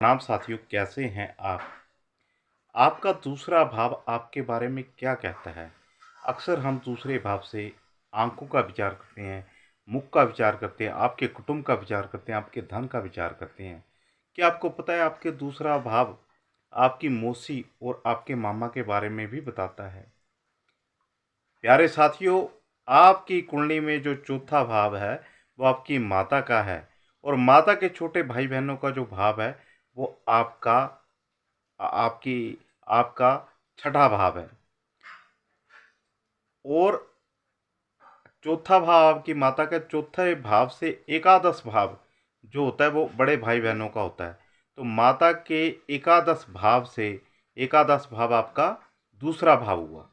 प्रणाम साथियों, कैसे हैं आप? आपका दूसरा भाव आपके बारे में क्या कहता है? अक्सर हम दूसरे भाव से आंखों का विचार करते हैं, मुख का विचार करते हैं, आपके कुटुंब का विचार करते हैं, आपके धन का विचार करते हैं। क्या आपको पता है आपके दूसरा भाव आपकी मौसी और आपके मामा के बारे में भी बताता है? प्यारे साथियों, आपकी कुंडली में जो चौथा भाव है, वो आपकी माता का है और माता के छोटे भाई-बहनों का जो भाव है, वो आपकी आपका छठा भाव है और चौथा भाव आपकी माता का चौथे भाव से एकादश भाव जो होता है वो बड़े भाई बहनों का होता है। तो माता के एकादश भाव से एकादश भाव आपका दूसरा भाव हुआ,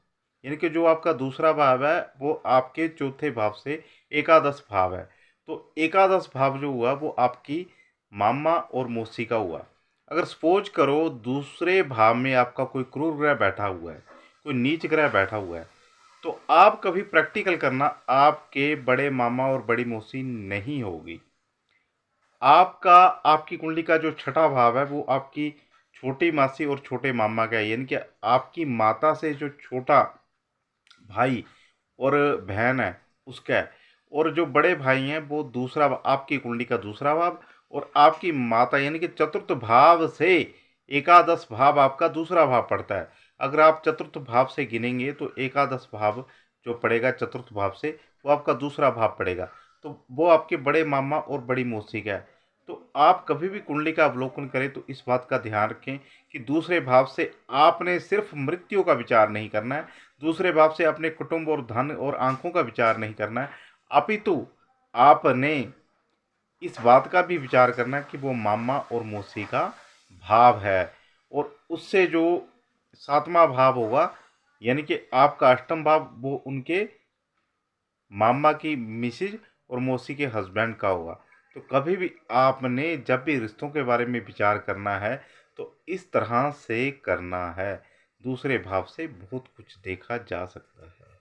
यानी कि जो आपका दूसरा भाव है वो आपके चौथे भाव से एकादश भाव है। तो एकादश भाव जो हुआ वो आपकी मामा और मौसी का हुआ। अगर सपोज करो दूसरे भाव में आपका कोई क्रूर ग्रह बैठा हुआ है, कोई नीच ग्रह बैठा हुआ है, तो आप कभी प्रैक्टिकल करना, आपके बड़े मामा और बड़ी मौसी नहीं होगी। आपका आपकी कुंडली का जो छठा भाव है वो आपकी छोटी मासी और छोटे मामा का है, यानी कि आपकी माता से जो छोटा भाई और बहन है उसका है। और जो बड़े भाई हैं वो दूसरा आपकी कुंडली का दूसरा भाव और आपकी माता यानी कि चतुर्थ भाव से एकादश भाव आपका दूसरा भाव पड़ता है। अगर आप चतुर्थ भाव से गिनेंगे तो एकादश भाव जो पड़ेगा चतुर्थ भाव से वो आपका दूसरा भाव पड़ेगा। तो वो आपके बड़े मामा और बड़ी मौसी का है। तो आप कभी भी कुंडली का अवलोकन करें तो इस बात का ध्यान रखें कि दूसरे भाव से आपने सिर्फ मृत्यु का विचार नहीं करना है, दूसरे भाव से अपने कुटुंब और धन और आंखों का विचार नहीं करना है, अपितु आपने इस बात का भी विचार करना है कि वो मामा और मौसी का भाव है। और उससे जो सातवां भाव होगा यानी कि आपका अष्टम भाव वो उनके मामा की मिसेज और मौसी के हस्बैंड का होगा। तो कभी भी आपने जब भी रिश्तों के बारे में विचार करना है तो इस तरह से करना है। दूसरे भाव से बहुत कुछ देखा जा सकता है।